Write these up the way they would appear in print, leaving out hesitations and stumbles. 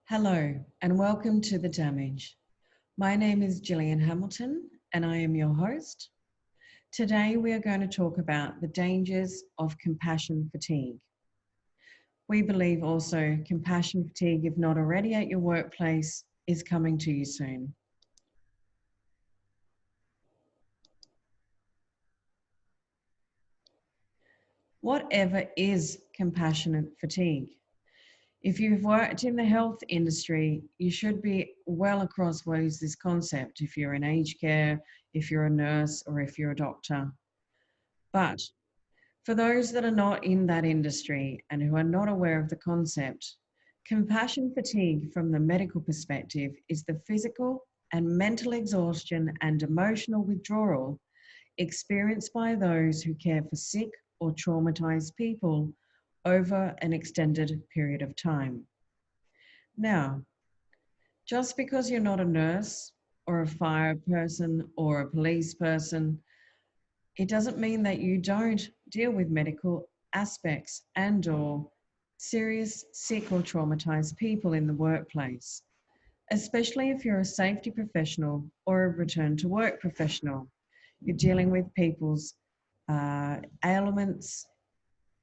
Hello and welcome to The Damage. My name is Gillian Hamilton and I am your host. Today we are going to talk about the dangers of compassion fatigue. We believe also compassion fatigue, if not already at your workplace, is coming to you soon. Whatever is compassionate fatigue? If you've worked in the health industry, you should be well across what is this concept if you're in aged care, if you're a nurse, or if you're a doctor. But for those that are not in that industry and who are not aware of the concept, compassion fatigue from the medical perspective is the physical and mental exhaustion and emotional withdrawal experienced by those who care for sick or traumatized people over an extended period of time. Now, just because you're not a nurse or a fire person or a police person, it doesn't mean that you don't deal with medical aspects and/or serious sick or traumatized people in the workplace, especially if you're a safety professional or a return to work professional. You're dealing with people's ailments,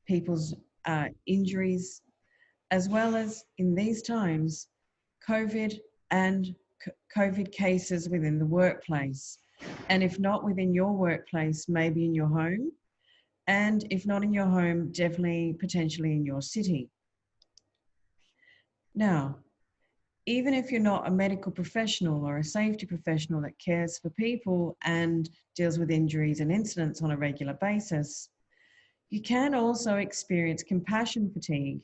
people's injuries, as well as in these times, COVID and COVID cases within the workplace. And if not within your workplace, maybe in your home. And if not in your home, definitely potentially in your city. Now, even if you're not a medical professional or a safety professional that cares for people and deals with injuries and incidents on a regular basis, you can also experience compassion fatigue,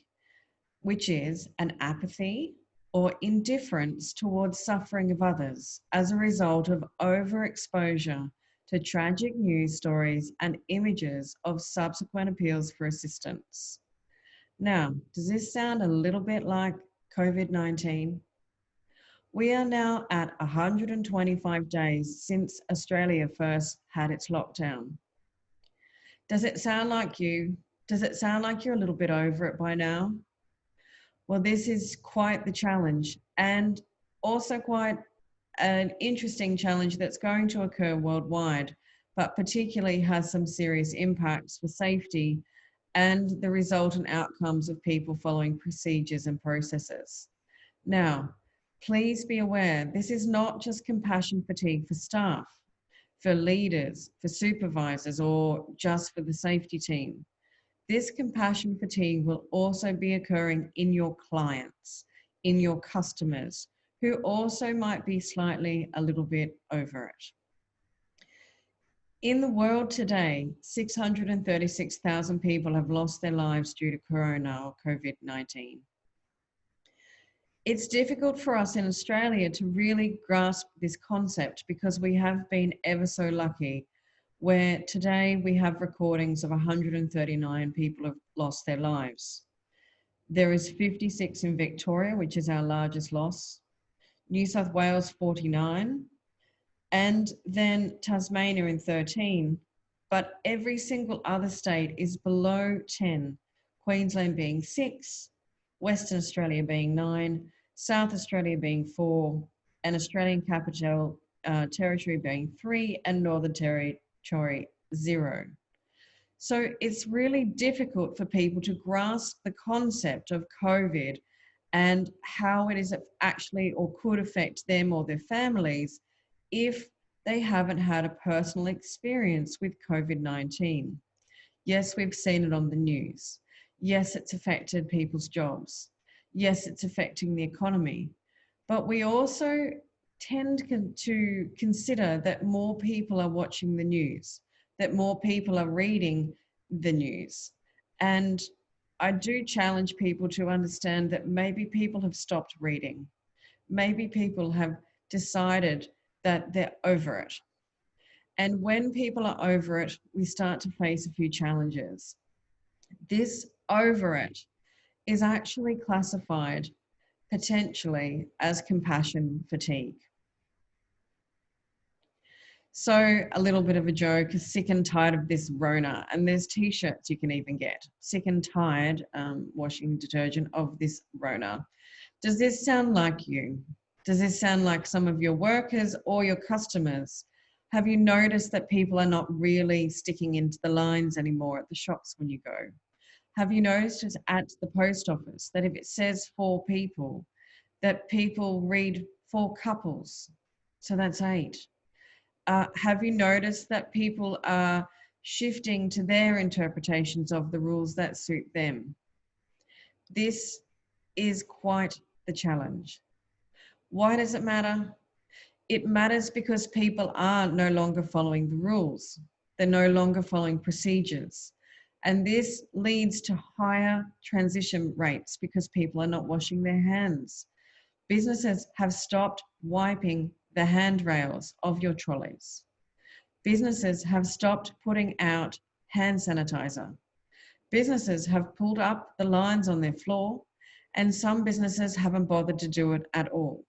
which is an apathy or indifference towards suffering of others as a result of overexposure to tragic news stories and images of subsequent appeals for assistance. Now, does this sound a little bit like COVID-19? We are now at 125 days since Australia first had its lockdown. Does it sound like you? Does it sound like you're a little bit over it by now? Well, this is quite the challenge and also quite an interesting challenge that's going to occur worldwide, but particularly has some serious impacts for safety and the resultant outcomes of people following procedures and processes. Now, please be aware, this is not just compassion fatigue for staff, for leaders, for supervisors, or just for the safety team. This compassion fatigue will also be occurring in your clients, in your customers, who also might be slightly a little bit over it. In the world today, 636,000 people have lost their lives due to corona or COVID-19. It's difficult for us in Australia to really grasp this concept because we have been ever so lucky where today we have recordings of 139 people have lost their lives. There is 56 in Victoria, which is our largest loss, New South Wales 49, and then Tasmania in 13. But every single other state is below 10, Queensland being 6, Western Australia being 9, South Australia being 4, and Australian Capital Territory being 3, and Northern Territory 0. So it's really difficult for people to grasp the concept of COVID and how it is actually or could affect them or their families if they haven't had a personal experience with COVID-19. Yes, we've seen it on the news. Yes, it's affected people's jobs. Yes, it's affecting the economy. But we also tend to consider that more people are watching the news, that more people are reading the news. And I do challenge people to understand that maybe people have stopped reading. Maybe people have decided that they're over it. And when people are over it, we start to face a few challenges. This over it is actually classified potentially as compassion fatigue. So a little bit of a joke, sick and tired of this Rona, and there's t-shirts you can even get, sick and tired washing detergent of this Rona. Does this sound like you? Does this sound like some of your workers or your customers? Have you noticed that people are not really sticking into the lines anymore at the shops when you go? Have you noticed at the post office that if it says 4 people, that people read 4 couples? So that's 8. Have you noticed that people are shifting to their interpretations of the rules that suit them? This is quite the challenge. Why does it matter? It matters because people are no longer following the rules. They're no longer following procedures. And this leads to higher transition rates because people are not washing their hands. Businesses have stopped wiping the handrails of your trolleys. Businesses have stopped putting out hand sanitizer. Businesses have pulled up the lines on their floor, and some businesses haven't bothered to do it at all.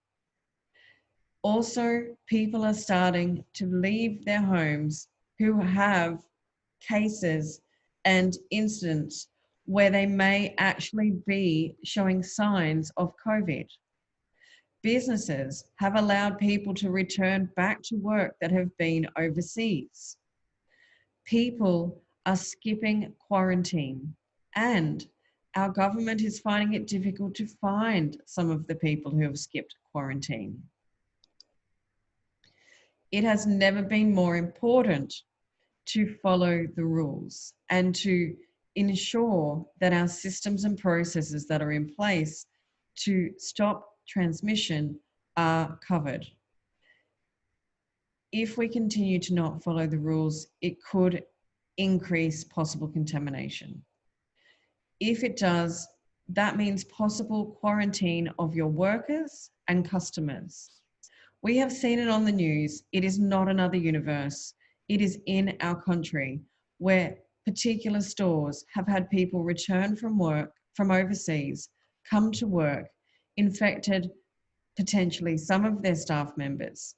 Also, people are starting to leave their homes who have cases and incidents where they may actually be showing signs of COVID. Businesses have allowed people to return back to work that have been overseas. People are skipping quarantine, and our government is finding it difficult to find some of the people who have skipped quarantine. It has never been more important to follow the rules and to ensure that our systems and processes that are in place to stop transmission are covered. If we continue to not follow the rules, it could increase possible contamination. If it does, that means possible quarantine of your workers and customers. We have seen it on the news. It is not another universe. It is in our country where particular stores have had people return from work, from overseas, come to work, infected potentially some of their staff members,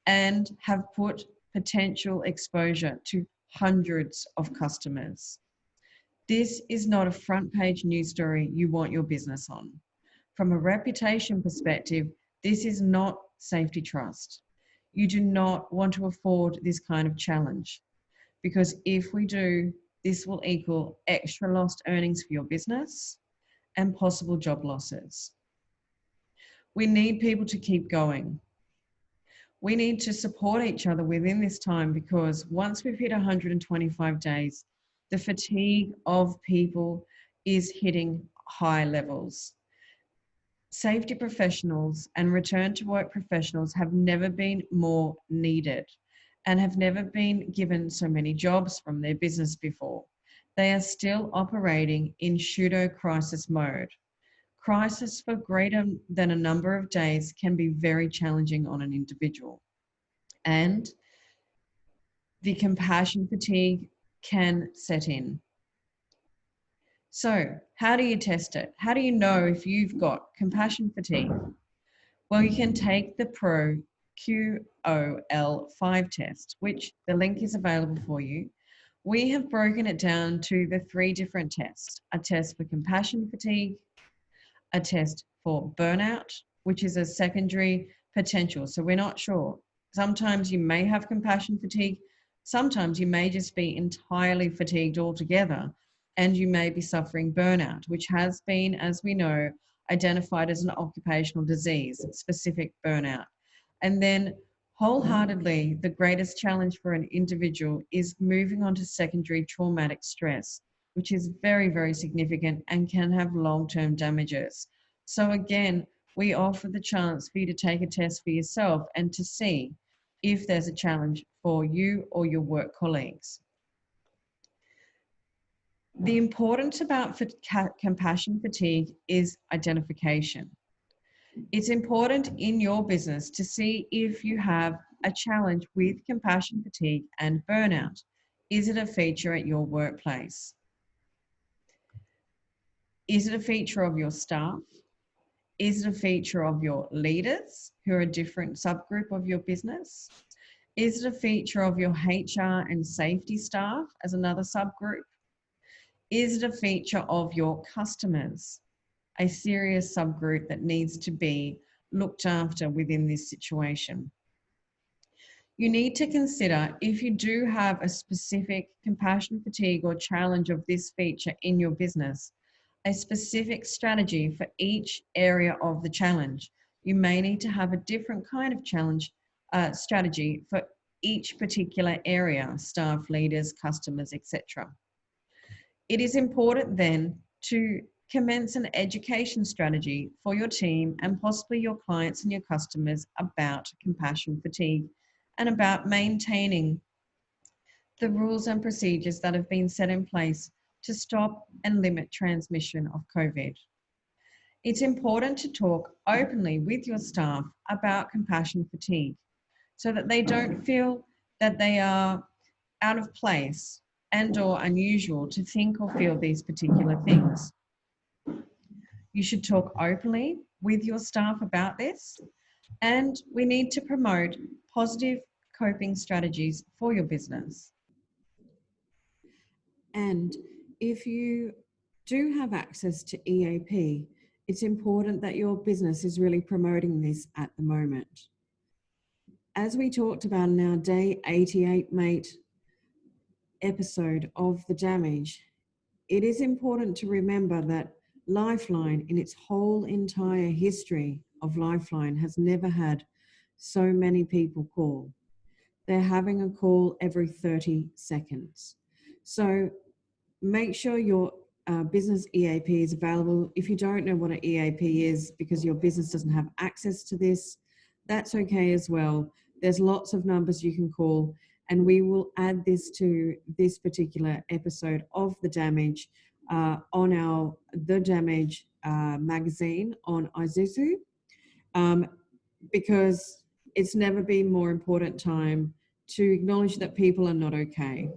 and have put potential exposure to hundreds of customers. This is not a front page news story you want your business on. From a reputation perspective, this is not safety trust. You do not want to afford this kind of challenge, because if we do, this will equal extra lost earnings for your business and possible job losses. We need people to keep going. We need to support each other within this time, because once we've hit 125 days, the fatigue of people is hitting high levels. Safety professionals and return to work professionals have never been more needed and have never been given so many jobs from their business before. They are still operating in pseudo-crisis mode. Crisis for greater than a number of days can be very challenging on an individual. And the compassion fatigue can set in. So, how do you test it? How do you know if you've got compassion fatigue? Well, you can take the Pro QOL5 test, which the link is available for you. We have broken it down to the 3 different tests: a test for compassion fatigue, a test for burnout, which is a secondary potential. So we're not sure. Sometimes you may have compassion fatigue. Sometimes you may just be entirely fatigued altogether, and you may be suffering burnout, which has been, as we know, identified as an occupational disease, specific burnout. And then wholeheartedly, the greatest challenge for an individual is moving on to secondary traumatic stress, which is very, very significant and can have long-term damages. So again, we offer the chance for you to take a test for yourself and to see if there's a challenge for you or your work colleagues. The importance about compassion fatigue is identification. It's important in your business to see if you have a challenge with compassion fatigue and burnout. Is it a feature at your workplace? Is it a feature of your staff? Is it a feature of your leaders who are a different subgroup of your business? Is it a feature of your HR and safety staff as another subgroup? Is it a feature of your customers a serious subgroup that needs to be looked after within this situation. You need to consider if you do have a specific compassion fatigue or challenge of this feature in your business, a specific strategy for each area of the challenge. You may need to have a different kind of challenge strategy for each particular area, staff, leaders, customers, etc. It is important then to commence an education strategy for your team and possibly your clients and your customers about compassion fatigue and about maintaining the rules and procedures that have been set in place to stop and limit transmission of COVID. It's important to talk openly with your staff about compassion fatigue so that they don't feel that they are out of place and/or unusual to think or feel these particular things. You should talk openly with your staff about this, and we need to promote positive coping strategies for your business. And if you do have access to EAP, it's important that your business is really promoting this at the moment. As we talked about in our day 88 mate episode of the damage, it is important to remember that Lifeline, in its whole entire history of Lifeline, has never had so many people call. They're having a call every 30 seconds. So make sure your business EAP is available. If you don't know what an EAP is because your business doesn't have access to this, that's okay as well. There's lots of numbers you can call, and we will add this to this particular episode of The Damage on our The Damage magazine on Isuzu, because it's never been more important time to acknowledge that people are not okay.